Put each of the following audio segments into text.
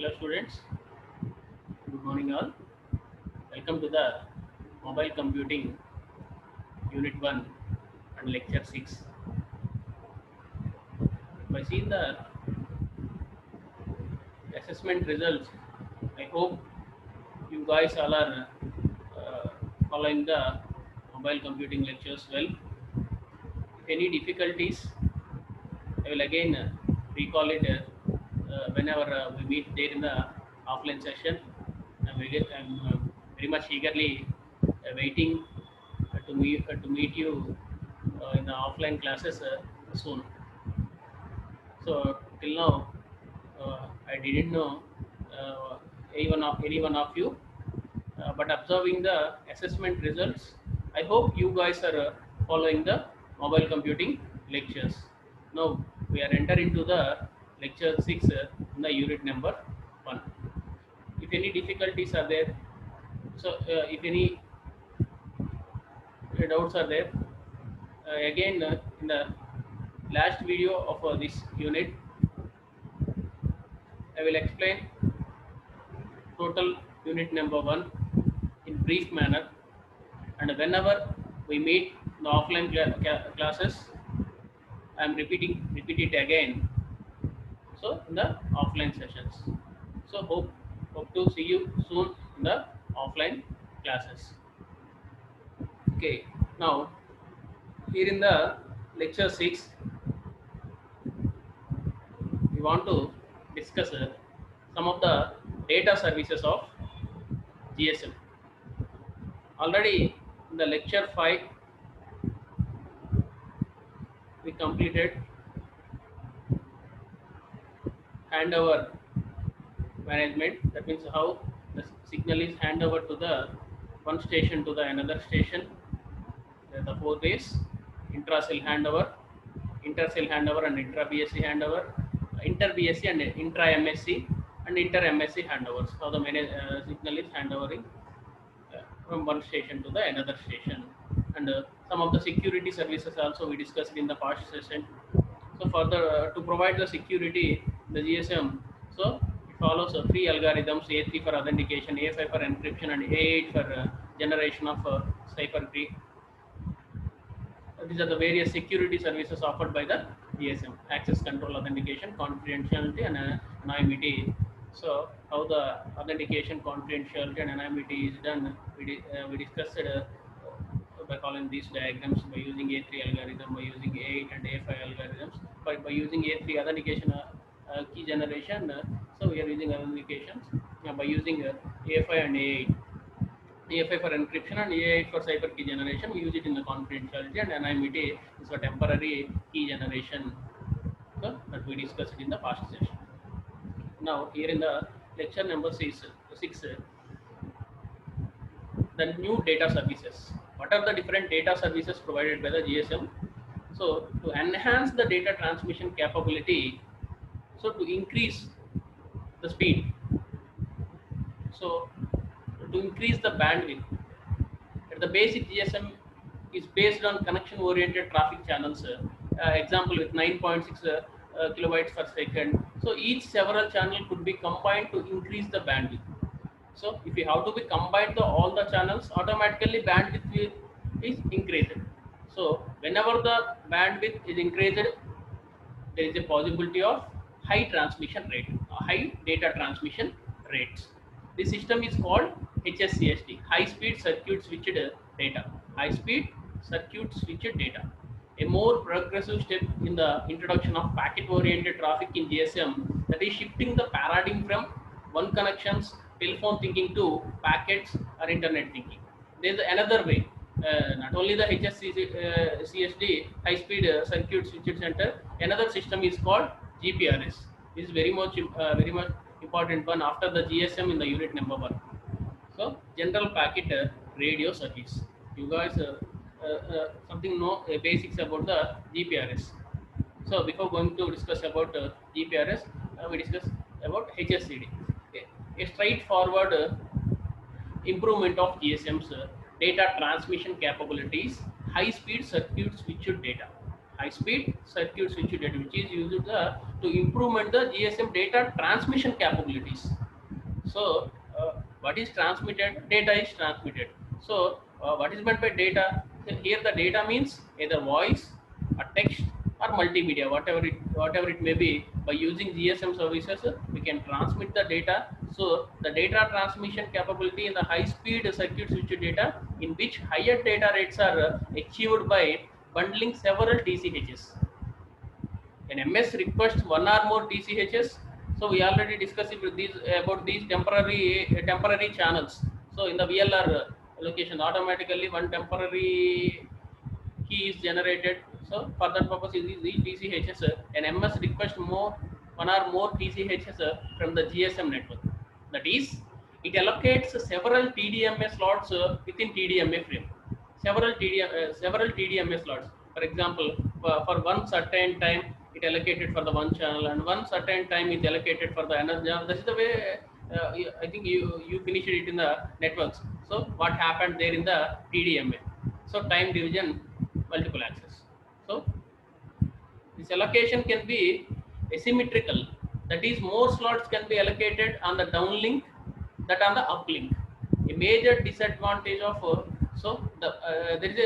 Hello students, good morning all. Welcome to the Mobile Computing Unit 1 and Lecture 6. By seeing the assessment results, I hope you guys all are following the mobile computing lectures well. If any difficulties, I will again recall it whenever we meet there in the offline session. I'm very much eagerly waiting to meet you in the offline classes soon. So till now, I didn't know any one of you, but observing the assessment results, I hope you guys are following the mobile computing lectures. Now we are enter into the lecture 6 in the unit number 1. If any difficulties are there, so if any doubts are there, again in the last video of this unit, I will explain total unit number 1 in brief manner, and whenever we meet the offline classes, I am repeat it again, so in the offline sessions. So hope to see you soon in the offline classes. Okay, now here in the lecture 6, we want to discuss some of the data services of GSM. Already in the lecture 5 we completed handover management. That means how the signal is hand over to the one station to the another station. There are the 4 ways: intra-cell handover, inter-cell handover, and intra-BSC handover, inter-BSC and intra-MSC, and inter-MSC handovers. How the signal is handovering from one station to the another station, and some of the security services also we discussed in the past session. So further to provide the security, the GSM, so it follows three algorithms: A3 for authentication, A5 for encryption, and A8 for generation of cipher key. These are the various security services offered by the GSM: access control, authentication, confidentiality, and anonymity. So how the authentication, confidentiality, and anonymity is done, we discussed by calling these diagrams by using A3 algorithm, by using A8 and A5 algorithms, by using A3 authentication key generation. So we are using authentications by using A5 and A8. A5 for encryption and A8 for cipher key generation. We use it in the confidentiality, and anonymity is for temporary key generation. So that we discussed in the past session. Now here in the lecture number 6, the new data services. What are the different data services provided by the GSM? So to enhance the data transmission capability, so to increase the speed, so to increase the bandwidth. At the basic, GSM is based on connection-oriented traffic channels. Example with 9.6 kilobytes per second. So each several channel could be combined to increase the bandwidth. So if you have to be combined all the channels, automatically bandwidth is increased. So whenever the bandwidth is increased, there is a possibility of high transmission rate, high data transmission rates. The system is called HSCSD, high speed circuit switched data. High speed circuit switched data. A more progressive step in the introduction of packet oriented traffic in GSM, that is shifting the paradigm from one connections, telephone thinking to packets or internet thinking. There is another way. Not only the HSCSD, high speed circuit switched center, another system is called GPRS. This is very much important one after the GSM in the unit number 1. So general packet radio service. You guys something know basics about the GPRS. So before going to discuss about GPRS, we discuss about HSCD. Okay. A straightforward improvement of GSM's data transmission capabilities, high speed circuit switched data. high-speed circuit switch data, which is used to improvement the GSM data transmission capabilities. So, what is transmitted? Data is transmitted. So, what is meant by data? Here, the data means either voice, or text, or multimedia, whatever it may be. By using GSM services, we can transmit the data. So, the data transmission capability in the high-speed circuit switch data, in which higher data rates are achieved by bundling several TCHs. An MS requests one or more TCHs. So we already discussed with these about these temporary channels. So in the VLR location, automatically one temporary key is generated. So for that purpose, is these TCHs. An MS requests one or more TCHs from the GSM network. That is, it allocates several TDMA slots within TDMA frame. Several TDMA slots. For example, for one certain time it allocated for the one channel, and one certain time it allocated for the another channel. This is the way I think you finished it in the networks. So what happened there in the TDMA? So time division, multiple access. So this allocation can be asymmetrical. That is, more slots can be allocated on the downlink than on the uplink. A major disadvantage of there is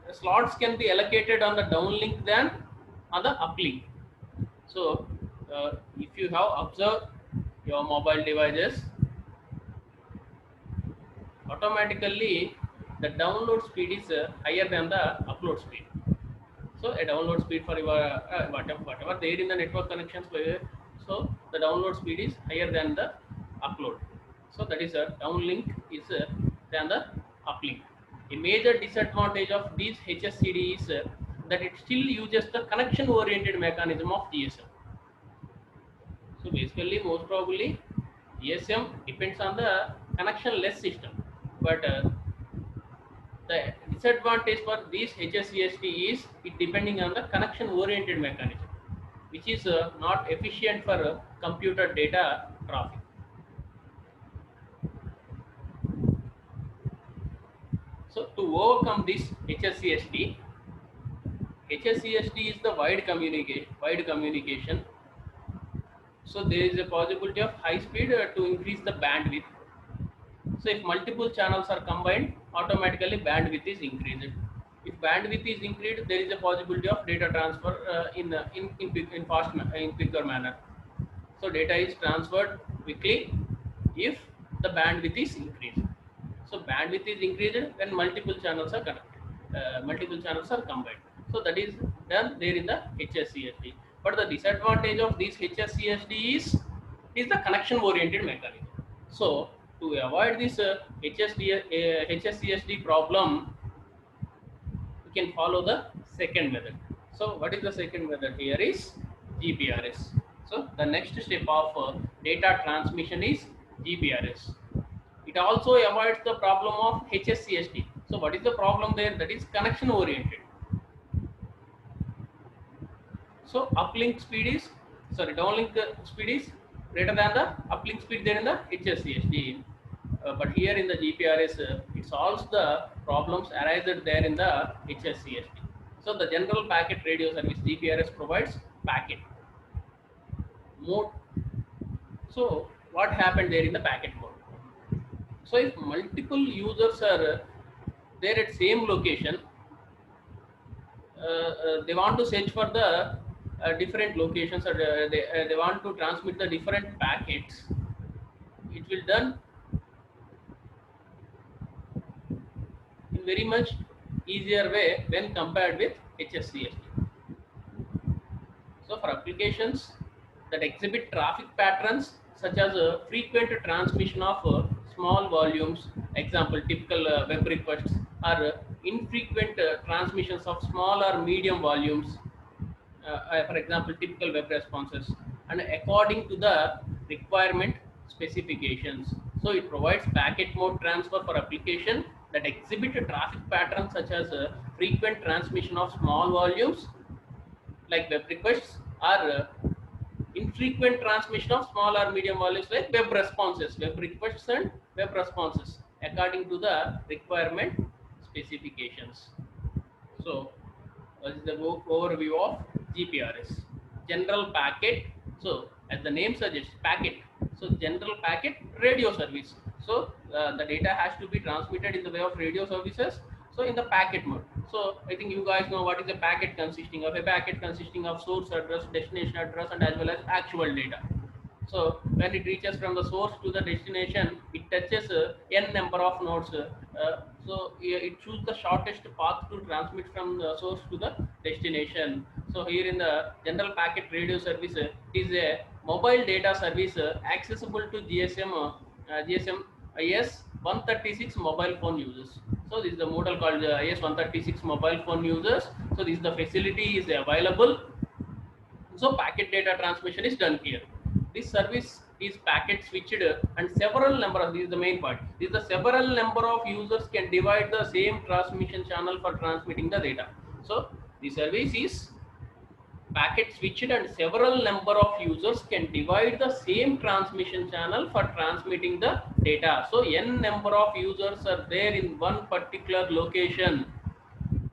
a slots can be allocated on the downlink than on the uplink. So if you have observed your mobile devices, automatically the download speed is higher than the upload speed. So a download speed for your whatever there in the network connections, so the download speed is higher than the upload. So that is a downlink is than the uplink. A major disadvantage of these HSCD is that it still uses the connection oriented mechanism of GSM. So basically, most probably GSM depends on the connection less system, but the disadvantage for these HSCSD is it depending on the connection oriented mechanism, which is not efficient for computer data traffic. So to overcome this HSCSD is the wide communication. So there is a possibility of high speed to increase the bandwidth. So if multiple channels are combined, automatically bandwidth is increased. If bandwidth is increased, there is a possibility of data transfer in quicker manner. So data is transferred quickly if the bandwidth is increased. So bandwidth is increased when multiple channels are connected, multiple channels are combined. So that is done there in the HSCSD. But the disadvantage of this HSCSD is the connection oriented mechanism. So to avoid this HSCSD problem, we can follow the second method. So what is the second method? Here is GPRS. So the next step of data transmission is GPRS. It also avoids the problem of HSCSD. So what is the problem there? That is connection oriented. So downlink speed is greater than the uplink speed there in the HSCSD. But here in the GPRS, it solves the problems arised there in the HSCSD. So the general packet radio service GPRS provides packet mode. So what happened there in the packet mode? So if multiple users are there at same location, they want to search for the different locations, or they want to transmit the different packets. It will done in very much easier way when compared with HSCSD. So for applications that exhibit traffic patterns such as frequent transmission of small volumes, example typical web requests, or infrequent transmissions of small or medium volumes, for example typical web responses, and according to the requirement specifications. So it provides packet mode transfer for application that exhibit a traffic pattern such as frequent transmission of small volumes like web requests, or infrequent transmission of small or medium volumes like web responses, web requests and web responses according to the requirement specifications. So This is the overview of GPRS. General packet. So as the name suggests, packet. So general packet radio service. So the data has to be transmitted in the way of radio services. So in the packet mode. So I think you guys know what is a packet consisting of. A packet consisting of source address, destination address, and as well as actual data. So when it reaches from the source to the destination, it touches n number of nodes. It chooses the shortest path to transmit from the source to the destination. So here in the general packet radio service, it is a mobile data service accessible to GSM IS-136 mobile phone users. So this is the model called IS-136 mobile phone users. So this is the facility is available. So packet data transmission is done here. This service is packet switched and several number of, this is the main part. This is the several number of users can divide the same transmission channel for transmitting the data. So the service is packet switched and several number of users can divide the same transmission channel for transmitting the data. So n number of users are there in one particular location.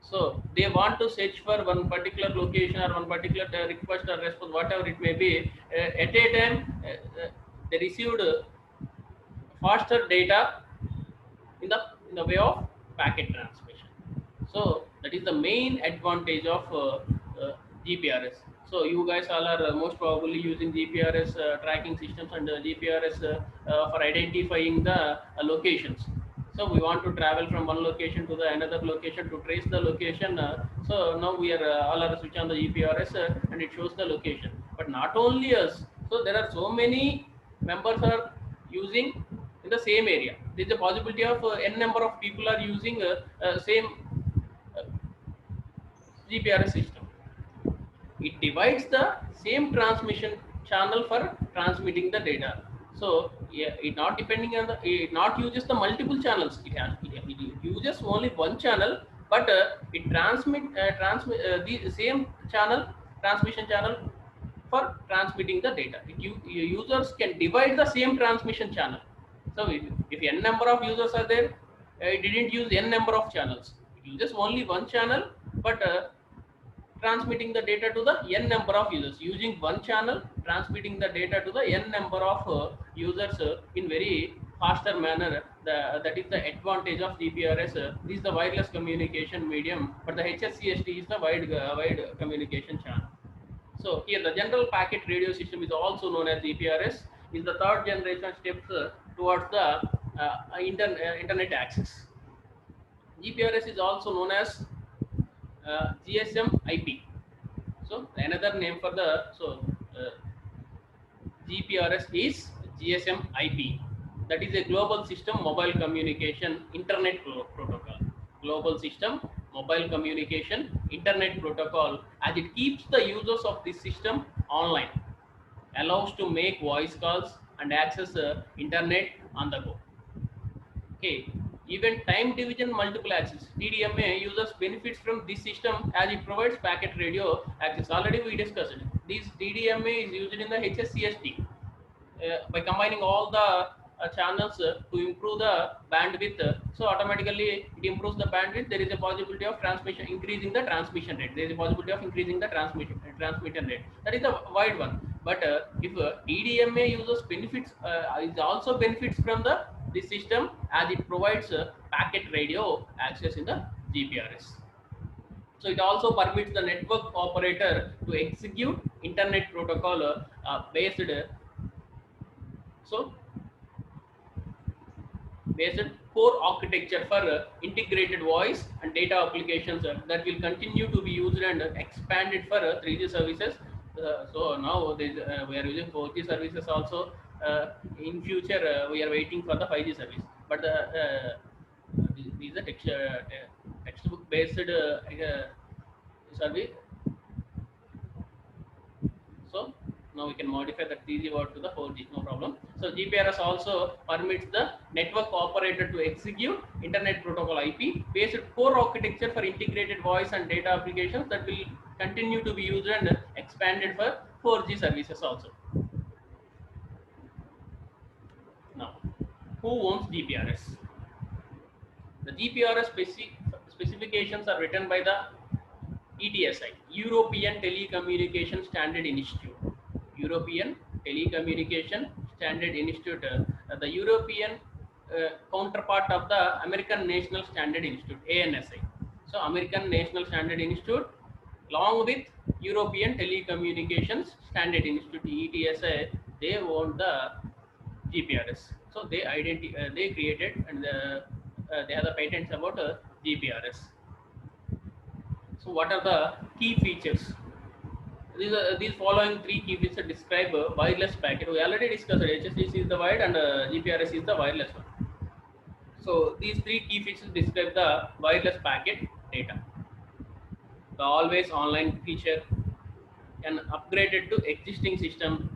So they want to search for one particular location or one particular request or response, whatever it may be. At a time, they received faster data in the way of packet transmission. So that is the main advantage of GPRS. So you guys all are most probably using GPRS tracking systems and GPRS for identifying the locations. So we want to travel from one location to the another location to trace the location. So now we are all are switch on the GPRS and it shows the location. But not only us. So there are so many members are using in the same area. There is a possibility of n number of people are using same GPRS system. It divides the same transmission channel for transmitting the data. So yeah, it not depending on the, it not uses the multiple channels. It uses only one channel, but it the same channel transmission channel for transmitting the data. Users can divide the same transmission channel. So if n number of users are there, it didn't use n number of channels. It uses only one channel, but transmitting the data to the n number of users using one channel, transmitting the data to the n number of users in very faster manner. That is the advantage of GPRS. This is the wireless communication medium, but the HSCST is the wide communication channel. So here the general packet radio system is also known as GPRS. Is the third generation steps towards the internet access. GPRS is also known as GSM IP. So another name for the GPRS is GSM IP. That is a global system mobile communication internet protocol. Global system mobile communication internet protocol, as it keeps the users of this system online, allows to make voice calls and access internet on the go. Okay. Even time division multiple access TDMA users benefits from this system as it provides packet radio access. Already we discussed it. This TDMA is used in the HSCST by combining all the channels to improve the bandwidth. So automatically it improves the bandwidth. There is a possibility of transmission increasing the transmission rate. There is a possibility of increasing the transmission rate. That is the wide one. But if TDMA users benefits is also benefits from this system as it provides packet radio access in the GPRS. So it also permits the network operator to execute internet protocol based core architecture for integrated voice and data applications that will continue to be used and expanded for 3G services. So now we are using 4G services also. In future, we are waiting for the 5G service. But these are textbook based service. So now we can modify that 3G word to the 4G, no problem. So GPRS also permits the network operator to execute internet protocol IP based core architecture for integrated voice and data applications that will continue to be used and expanded for 4G services also. Now, who owns GPRS? The GPRS specifications are written by the ETSI, European Telecommunication Standard Institute. European Telecommunication Standard Institute, the European counterpart of the American National Standard Institute, ANSI. So American National Standard Institute, along with European Telecommunications Standard Institute, ETSI, they own the GPRS. So they created and they have the patents about GPRS. So what are the key features? These following three key features describe wireless packet. We already discussed HSDC is the wired and GPRS is the wireless one. So these three key features describe the wireless packet data. The always online feature, an upgraded to existing system,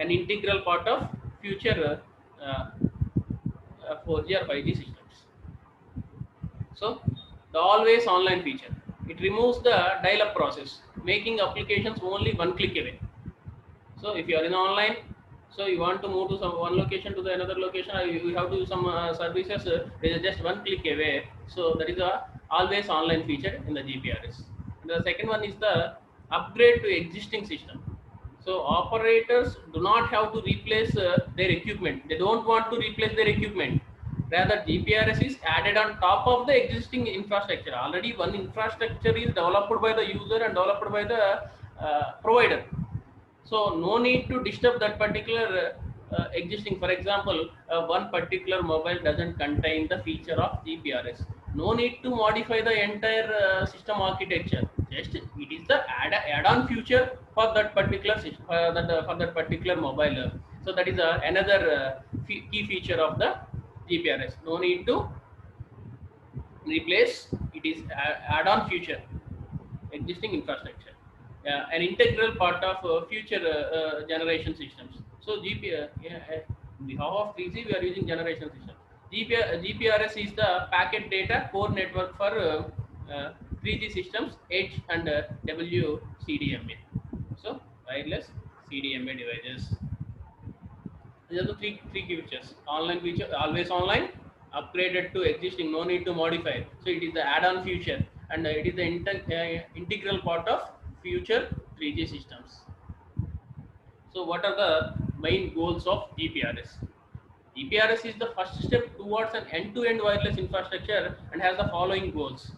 an integral part of future 4G or 5G systems. So the always online feature, it removes the dial-up process, making applications only one click away. So if you are in online, so you want to move to some one location to the another location, you have to do some services, there is just one click away. So that is a always online feature in the GPRS. And the second one is the upgrade to existing system. So operators do not have to replace their equipment. They don't want to replace their equipment. Rather, GPRS is added on top of the existing infrastructure. Already one infrastructure is developed by the user and developed by the provider. So no need to disturb that particular existing. For example, one particular mobile doesn't contain the feature of GPRS. No need to modify the entire system architecture. Just it is the add-on feature for that particular system, for that particular mobile. So that is another key feature of the GPRS. No need to replace. It is add-on feature, existing infrastructure. An integral part of future generation systems. So on behalf of 3G, we are using generation system. GPRS is the packet data core network for 3G systems, H and WCDMA. So wireless CDMA devices. These are the three key features. Online feature, always online, upgraded to existing, no need to modify. So it is the add-on feature, and it is the integral part of future 3G systems. So what are the main goals of GPRS? GPRS is the first step towards an end-to-end wireless infrastructure and has the following goals.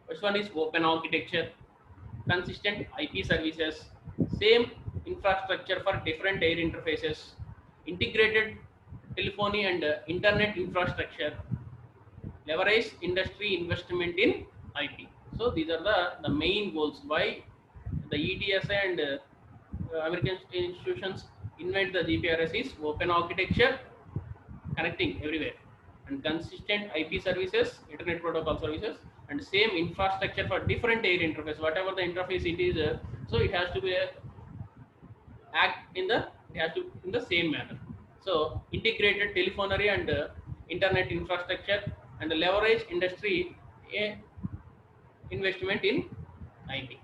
First one is open architecture, consistent IP services, same infrastructure for different air interfaces, integrated telephony and internet infrastructure, leverage industry investment in IP. So these are the main goals why the ETSI and American institutions invent the GPRS is open architecture, connecting everywhere, and consistent IP services, internet protocol services, and same infrastructure for different air interface. Whatever the interface it is, so it has to be act in the same manner. So integrated telephony and internet infrastructure and leverage industry investment in IP.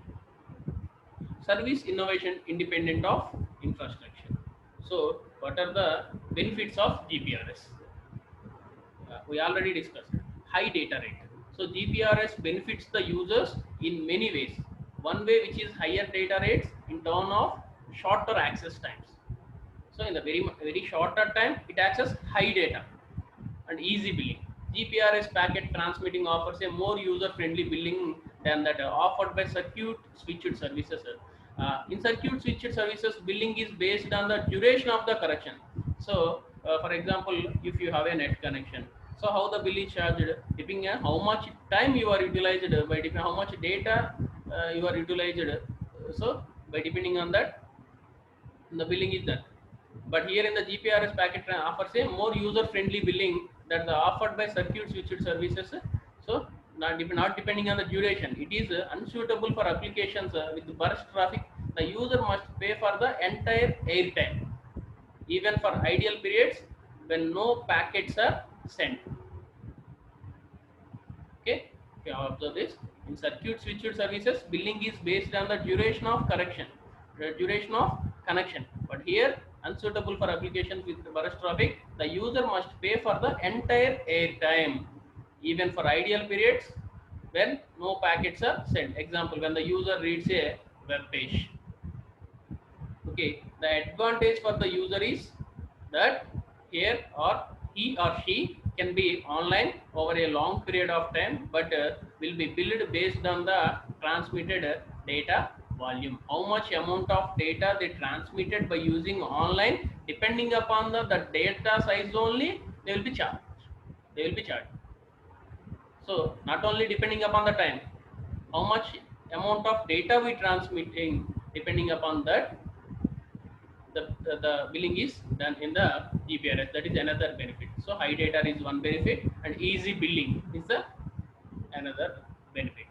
Service innovation independent of infrastructure. So what are the benefits of GPRS? We already discussed high data rate. So GPRS benefits the users in many ways. One way which is higher data rates in terms of shorter access times. So in the very shorter time, it accesses high data and easy billing. GPRS packet transmitting offers a more user-friendly billing than that offered by circuit switched services. In circuit switched services, billing is based on the duration of the connection. So, for example, if you have a net connection, so how the bill is charged depending on how much time you are utilized, by depending how much data you are utilized. So, by depending on that, the billing is done. But here in the GPRS packet offers a more user-friendly billing that the offered by circuit switched services. So not depending on the duration, it is unsuitable for applications with burst traffic. The user must pay for the entire airtime, even for ideal periods when no packets are sent. Okay, if you observe this, in circuit switched services, billing is based on the duration of connection, But here, unsuitable for applications with burst traffic, the user must pay for the entire airtime, even for ideal periods when no packets are sent. Example, when the user reads a web page. Okay, the advantage for the user is that here or he or she can be online over a long period of time, but will be billed based on the transmitted data volume. How much amount of data they transmitted by using online, depending upon the data size only, they will be charged. They will be charged. So not only depending upon the time, how much amount of data we transmitting, depending upon that, the billing is done in the GPRS. That is another benefit. So high data is one benefit, and easy billing is the another benefit.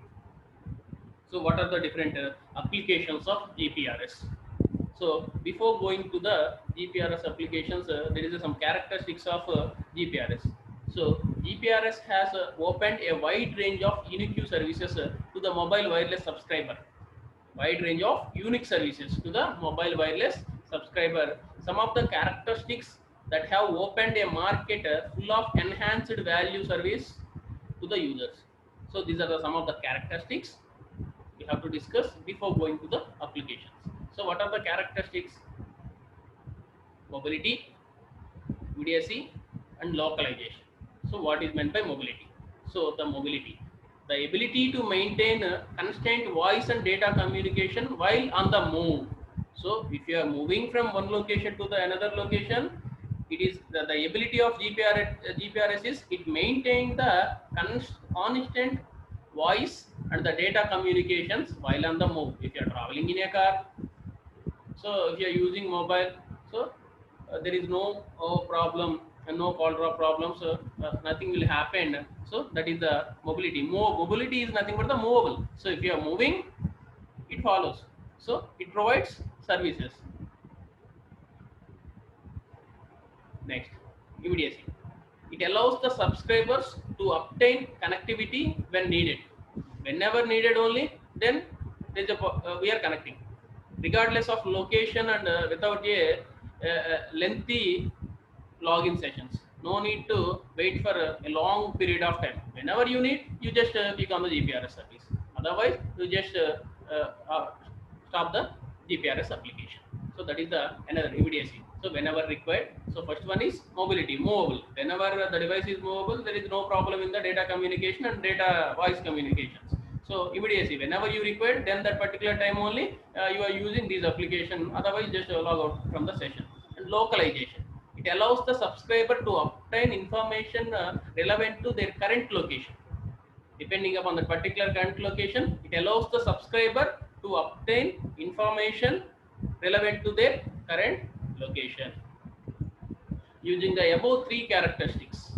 So what are the different applications of GPRS? So before going to the GPRS applications, there is some characteristics of GPRS. So GPRS has opened a wide range of unique services to the mobile wireless subscriber. Wide range of unique services to the mobile wireless subscriber. Some of the characteristics that have opened a market full of enhanced value service to the users. So these are some of the characteristics we have to discuss before going to the applications. So what are the characteristics? Mobility, immediacy, and localization. So what is meant by mobility? So the mobility, the ability to maintain constant voice and data communication while on the move. So if you are moving from one location to the another location, it is the ability of GPRS is it maintain the constant voice and the data communications while on the move. If you are traveling in a car, so if you are using mobile, so there is no problem and no call drop problem, so nothing will happen. So that is the mobility. Mobility is nothing but the movable. So if you are moving, it follows. So it provides services. Next, immediacy. It allows the subscribers to obtain connectivity when needed. Whenever needed only, then we are connecting, regardless of location and without a lengthy login sessions. No need to wait for a long period of time. Whenever you need, you just click on the GPRS service. Otherwise, you just stop the GPRS application. So that is the another immediacy. So whenever required. So first one is mobility, movable. Whenever the device is movable, there is no problem in the data communication and data voice communications. So immediacy, whenever you require, then that particular time only you are using these application. Otherwise, just log out from the session. And localization, it allows the subscriber to obtain information relevant to their current location. Depending upon the particular current location, it allows the subscriber to obtain information relevant to their current location using the above three characteristics: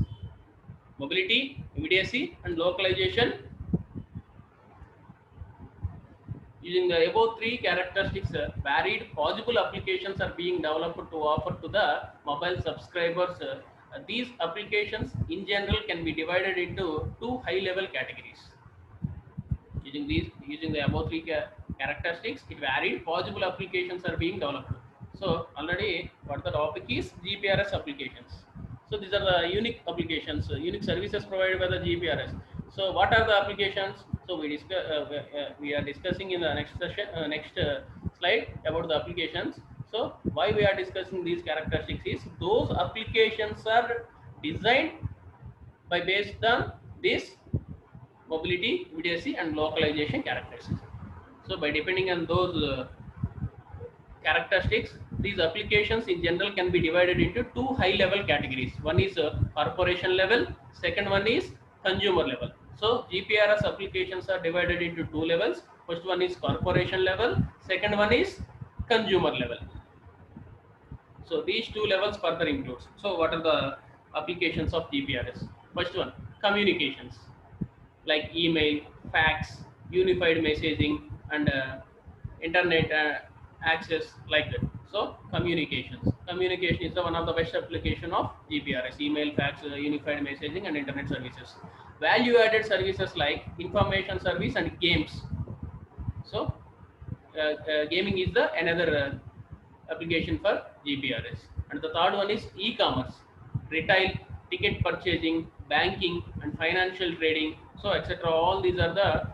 mobility, immediacy, and localization. Using the above three characteristics, varied possible applications are being developed to offer to the mobile subscribers. These applications in general can be divided into two high-level categories. Using the above three characteristics, it varied possible applications are being developed. So already what the topic is GPRS applications. So these are the unique applications, unique services provided by the GPRS. So what are the applications? So we are discussing in the next session, slide about the applications. So why we are discussing these characteristics is those applications are designed by based on this mobility, immediacy, and localization characteristics. So by depending on those characteristics, these applications in general can be divided into two high-level categories. One is corporation level, second one is consumer level. So GPRS applications are divided into two levels. First one is corporation level, second one is consumer level. So these two levels further includes. So what are the applications of GPRS? First one, communications like email, fax, unified messaging, and internet access like that. So communications. Communication is the one of the best application of GPRS: email, fax, unified messaging, and internet services. Value-added services like information service and games. So gaming is the another application for GPRS. And the third one is e-commerce, retail, ticket purchasing, banking, and financial trading, So etc. All these are the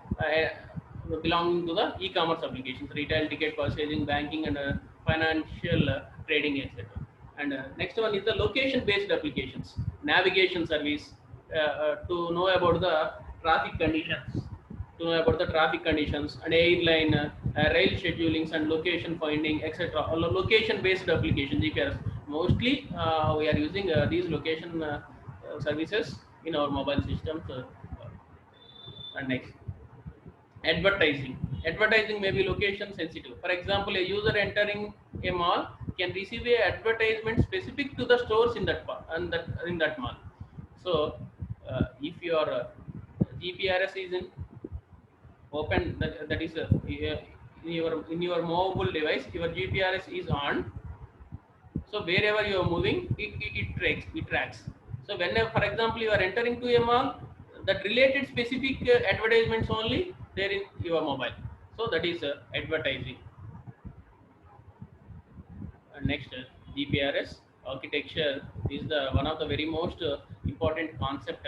belonging to the e-commerce applications, retail, ticket purchasing, banking, and financial trading, etc. And next one is the location-based applications, navigation service, to know about the traffic conditions, and airline, rail schedulings and location finding, etc. Location-based application (GPS). Mostly, we are using these location services in our mobile systems. And next, advertising. Advertising may be location sensitive. For example, a user entering a mall can receive a advertisement specific to the stores in in that mall. So, if your GPRS is in open, that is in your mobile device, your GPRS is on. So wherever you are moving, it tracks. So whenever, for example, you are entering to a mall, that related specific advertisements only there in your mobile. So that is advertising. Next, GPRS architecture is the one of the very most important concept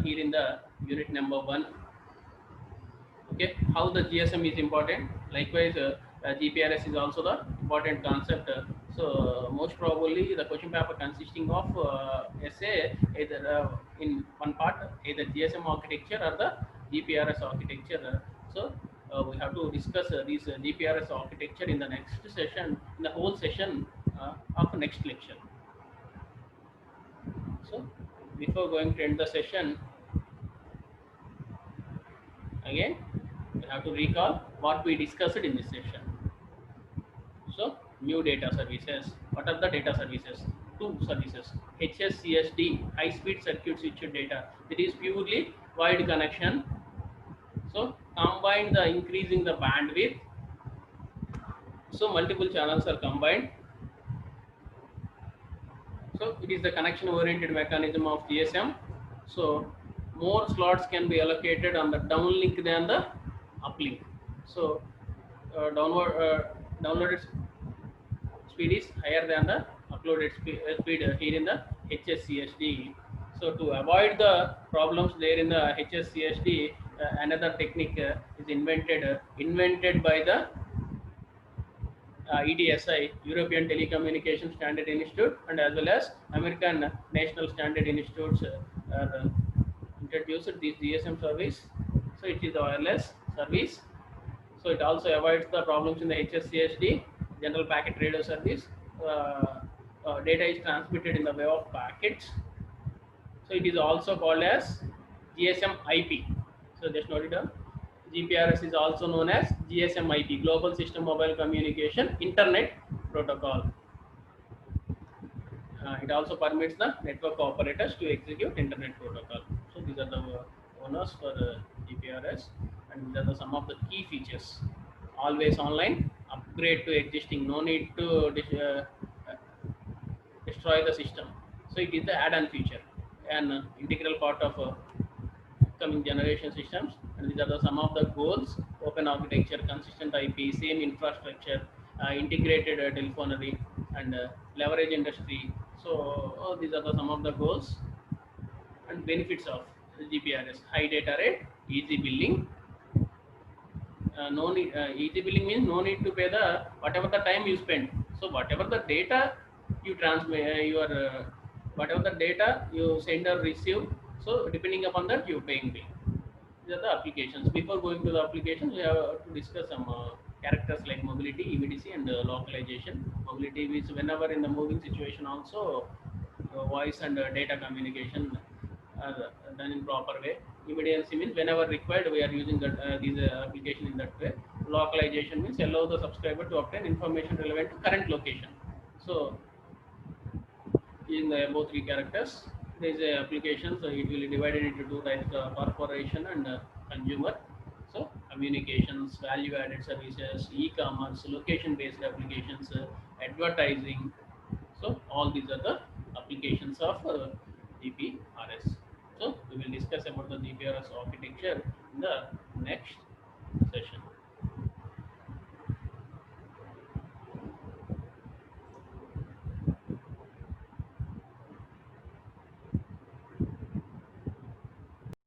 here in the unit number 1. Okay, how the GSM is important. Likewise, GPRS is also the important concept. So most probably the question paper consisting of essay either in one part either GSM architecture or the GPRS architecture. We have to discuss this GPRS architecture in the next session, in the whole session of next lecture. So before going to end the session, again we have to recall what we discussed in this session. So new data services. What are the data services? Two services. HSCSD, high speed circuit switched data. It is purely wide connection. So combine the increasing the bandwidth. So multiple channels are combined. So it is the connection oriented mechanism of GSM. So more slots can be allocated on the downlink than the uplink. So downloaded speed is higher than the uploaded speed here in the HSCSD. So to avoid the problems there in the HSCSD, another technique is invented by the ETSI, European Telecommunication Standard Institute, and as well as American National Standard Institutes introduced this GSM service. So it is a wireless service. So it also avoids the problems in the HSCSD, general packet radio service. Data is transmitted in the way of packets. So it is also called as GSM IP. So just note it down. GPRS is also known as GSM IP, Global System Mobile Communication Internet Protocol. It also permits the network operators to execute internet protocol. So these are the owners for GPRS, and these are some of the key features. Always online, upgrade to existing, no need to destroy the system. So it is the add-on feature, an integral part of coming generation systems. And these are some of the goals: open architecture, consistent IP, same infrastructure, integrated telephony, and leverage industry. So these are some of the goals and benefits of GPRS: high data rate, easy billing. No need, easy billing means no need to pay the whatever the time you spend. So whatever the data you transmit, whatever the data you send or receive. So depending upon that, you paying bill. These are the applications. Before going to the applications, we have to discuss some characters like mobility, EVDC, and localization. Mobility is whenever in the moving situation also voice and data communication are done in proper way. Immediacy means whenever required we are using that these application in that way. Localization means allow the subscriber to obtain information relevant to current location. So in the above three characters, there is a application. So it will be divided into two types: corporation and consumer. So communications, value added services, e-commerce, location based applications, advertising. So all these are the applications of GPRS. So we will discuss about the GPRS architecture in the next session.